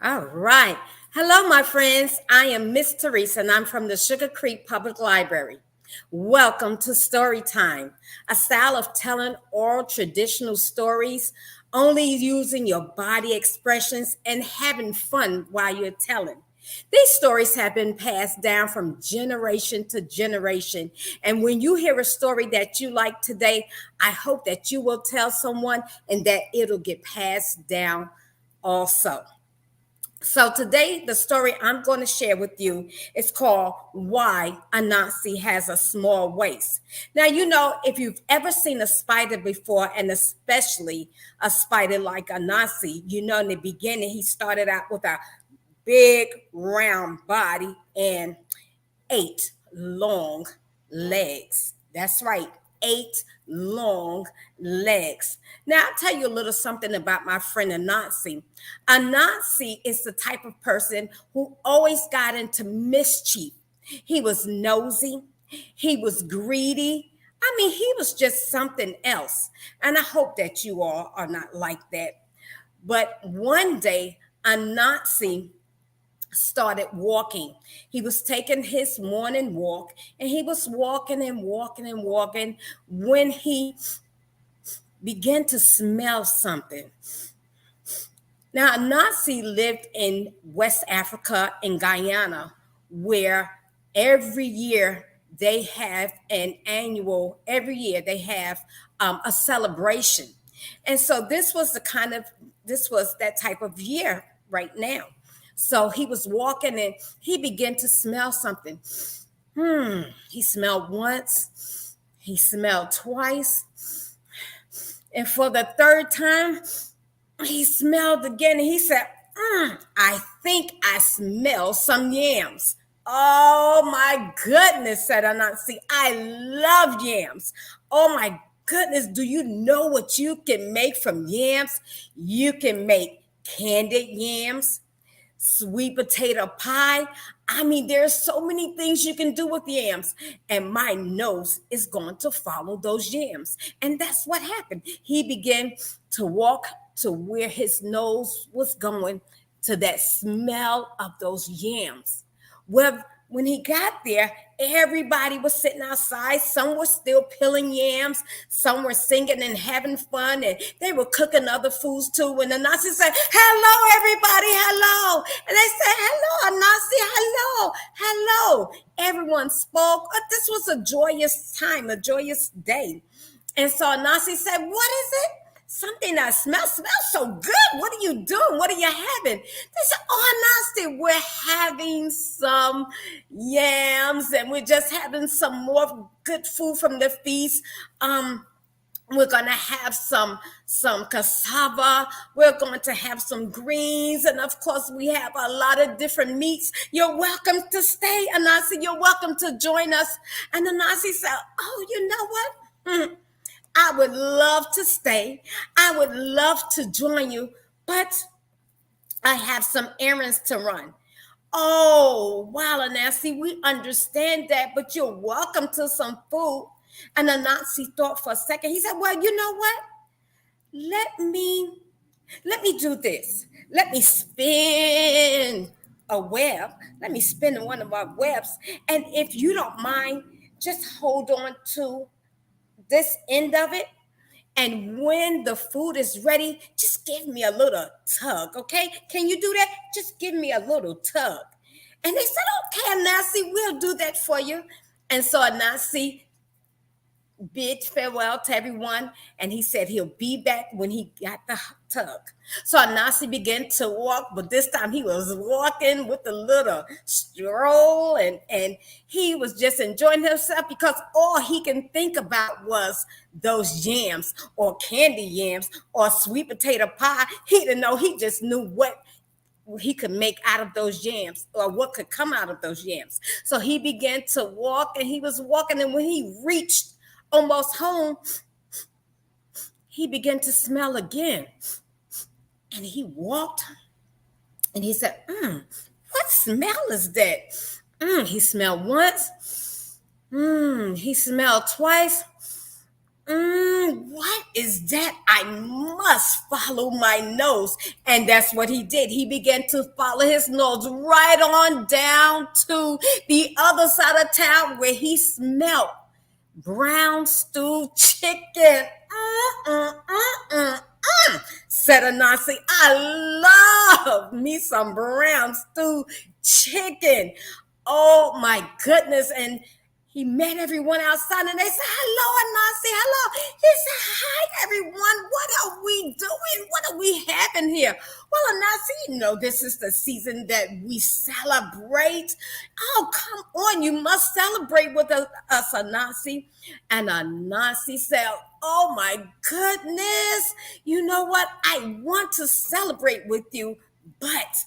All right. Hello, my friends. I am Miss Teresa, and I'm from the Sugar Creek Public Library. Welcome to Story Time, a style of telling oral traditional stories, only using your body expressions and having fun while you're telling. These stories have been passed down from generation to generation. And when you hear a story that you like today, I hope that you will tell someone and that it'll get passed down also. So today, the story I'm going to share with you is called Why a Nazi Has a Small Waist. Now, if you've ever seen a spider before, and especially a spider like a Nazi, in the beginning, he started out with a big round body and 8 long legs. That's right, 8 long legs. Now, I'll tell you a little something about my friend a Nazi. A Nazi is the type of person who always got into mischief. He was nosy, he was greedy. I mean, he was just something else. And I hope that you all are not like that. But one day, a Nazi started walking. He was taking his morning walk and he was walking and walking and walking when he began to smell something. Now, a Nazi lived in West Africa in Guyana, where every year they have every year they have a celebration. And so this was that type of year right now. So he was walking and he began to smell something. He smelled once, he smelled twice, and for the third time, he smelled again and he said, I think I smell some yams. Oh my goodness, said Anansi. I love yams. Oh my goodness, do you know what you can make from yams? You can make candied yams, sweet potato pie. I mean, there's so many things you can do with yams. And my nose is going to follow those yams. And that's what happened. He began to walk to where his nose was going, to that smell of those yams. Well, when he got there, everybody was sitting outside. Some were still peeling yams. Some were singing and having fun. And they were cooking other foods too. When the Nazi said, hello, everybody, hello. And they said, hello, Nazi, hello, hello. Everyone spoke. This was a joyous time, a joyous day. And so Nazi said, what is it? Something that smells so good. What are you doing? What are you having? They said, oh, Nasty, we're having some yams and we're just having some more good food from the feast. We're going to have some cassava. We're going to have some greens. And of course, we have a lot of different meats. You're welcome to stay, Anasi. You're welcome to join us. And Anasi said, oh, you know what? I would love to stay. I would love to join you, but I have some errands to run. Oh, wow, Nancy, we understand that, but you're welcome to some food. And the Nazi thought for a second. He said, well, you know what? Let me do this. Let me spin a web. Let me spin one of my webs. And if you don't mind, just hold on to this end of it. And when the food is ready, just give me a little tug, okay? Can you do that? Just give me a little tug. And they said, okay, Anasi, we'll do that for you. And so Anasi bid farewell to everyone, and he said he'll be back when he got the tug. So Anasi began to walk, but this time he was walking with a little stroll, and he was just enjoying himself because all he can think about was those yams or candy yams or sweet potato pie. He didn't know, he just knew what he could make out of those yams or what could come out of those yams. So he began to walk, and he was walking, and when he reached almost home, he began to smell again. And he walked and he said, what smell is that? He smelled once. He smelled twice. What is that? I must follow my nose. And that's what he did. He began to follow his nose right on down to the other side of town where he smelled brown stewed chicken. Said Anansi, I love me some brown stewed chicken. Oh my goodness. And he met everyone outside and they said, hello, Anansi, hello. He said, hi, everyone. What are we doing? What are we having here? Well, Anansi, you know, this is the season that we celebrate. Oh, come on. You must celebrate with us, Anansi. And Anansi said, oh my goodness. You know what? I want to celebrate with you, but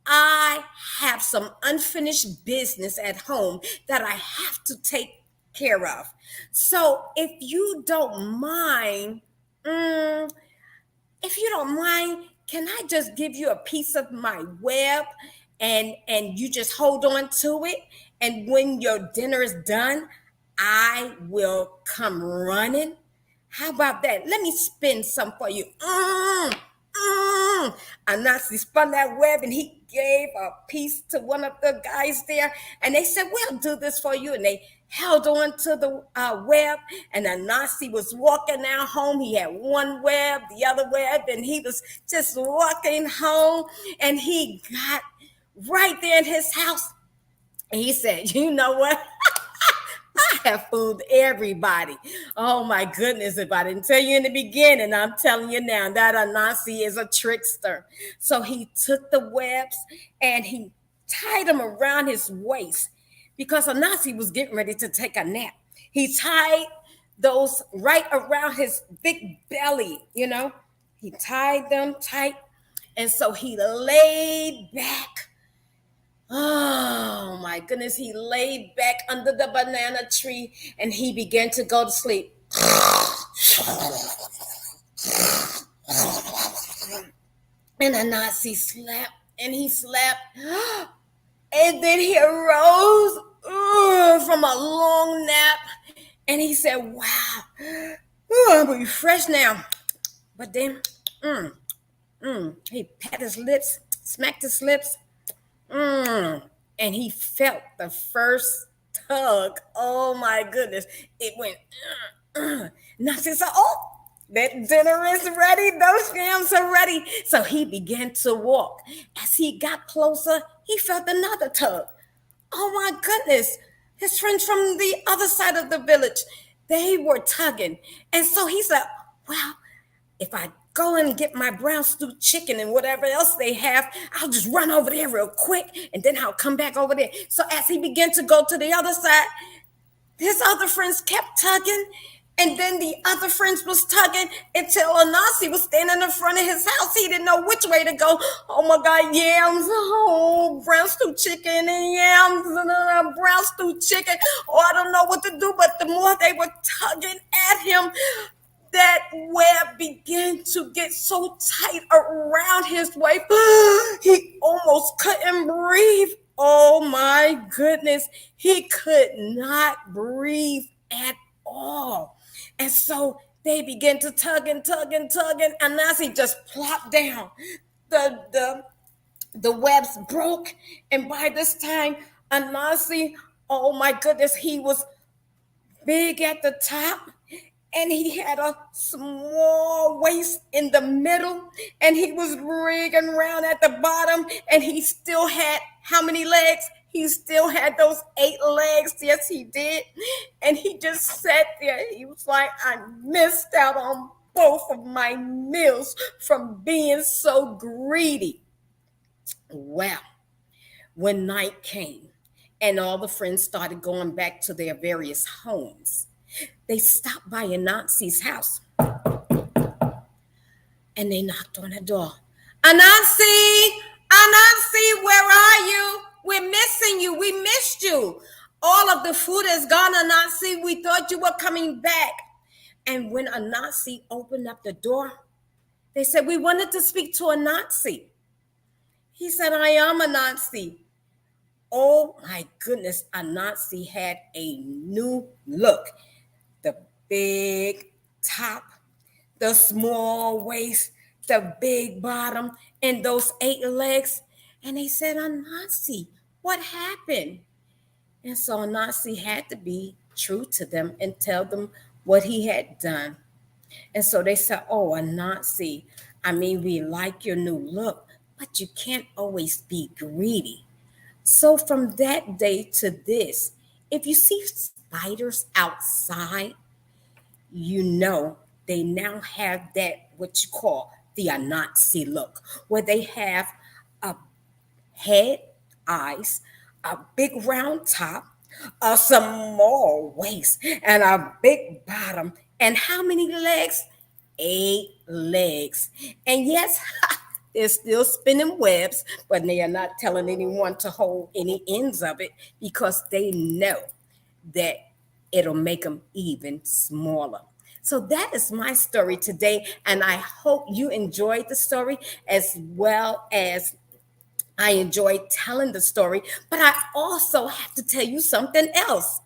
I have some unfinished business at home that I have to take care of. So mm, if you don't mind, can I just give you a piece of my web and you just hold on to it? And when your dinner is done, I will come running. How about that? Let me spin some for you. Anansi spun that web and he gave a piece to one of the guys there. And they said, we'll do this for you. And they held on to the web. And Anansi was walking now home. He had one web, the other web, and he was just walking home. And he got right there in his house. And he said, you know what? I have fooled everybody. Oh my goodness, if I didn't tell you in the beginning, I'm telling you now that Anansi is a trickster. So he took the webs and he tied them around his waist because Anansi was getting ready to take a nap. He tied those right around his big belly, you know. He tied them tight. And so he laid back. Oh my goodness, he laid back under the banana tree and he began to go to sleep. And Anansi slept and he slept. And then he arose from a long nap and he said, wow, I'm refreshed now. But then he pat his lips, smacked his lips, and he felt the first tug. Oh my goodness. It went, Now she said, oh, that dinner is ready. Those yams are ready. So he began to walk. As he got closer, he felt another tug. Oh my goodness. His friends from the other side of the village, they were tugging. And so he said, well, if I go and get my brown stewed chicken and whatever else they have, I'll just run over there real quick and then I'll come back over there. So as he began to go to the other side, his other friends kept tugging. And then the other friends was tugging until Anansi was standing in front of his house. He didn't know which way to go. Oh my God, yams, oh, brown stewed chicken and yams and brown stewed chicken. Oh, I don't know what to do. But the more they were tugging at him, that web began to get so tight around his waist, he almost couldn't breathe. Oh my goodness, he could not breathe at all. And so they began to tug and tug and tug, and Anansi just plopped down. The webs broke, and by this time, Anansi, oh my goodness, he was big at the top and he had a small waist in the middle and he was big and round at the bottom and he still had how many legs? He still had those 8 legs. Yes, he did. And he just sat there. He was like, I missed out on both of my meals from being so greedy. Well, when night came and all the friends started going back to their various homes, they stopped by Anansi's house and they knocked on the door. Anansi, Anansi, where are you? We're missing you. We missed you. All of the food is gone, Anansi. We thought you were coming back. And when Anansi opened up the door, they said, we wanted to speak to Anansi. He said, I am Anansi. Oh my goodness, Anansi had a new look. The big top, the small waist, the big bottom, and those 8 legs. And they said, Anansi, what happened? And so Anansi had to be true to them and tell them what he had done. And so they said, oh, Anansi, I mean, we like your new look, but you can't always be greedy. So from that day to this, if you see spiders outside, you know they now have that what you call the Anansi look, where they have a head, eyes, a big round top, a small waist, and a big bottom. And how many legs? 8 legs. And yes, they're still spinning webs, but they are not telling anyone to hold any ends of it because they know that it'll make them even smaller. So that is my story today, and I hope you enjoyed the story as well as I enjoyed telling the story. But I also have to tell you something else.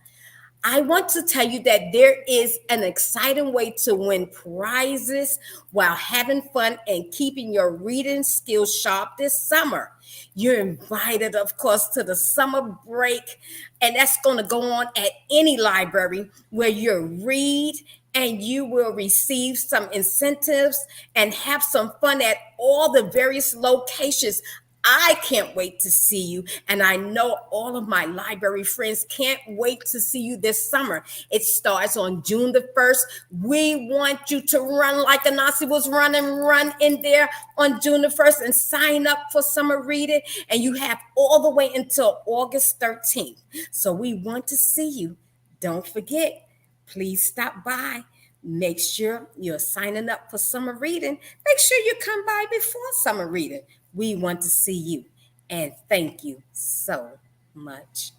I want to tell you that there is an exciting way to win prizes while having fun and keeping your reading skills sharp this summer. You're invited, of course, to the summer break, and that's going to go on at any library where you read and you will receive some incentives and have some fun at all the various locations. I can't wait to see you. And I know all of my library friends can't wait to see you this summer. It starts on June the 1st. We want you to run like Anansi was running, run in there on June the 1st and sign up for summer reading. And you have all the way until August 13th. So we want to see you. Don't forget, please stop by. Make sure you're signing up for summer reading. Make sure you come by before summer reading. We want to see you. And thank you so much.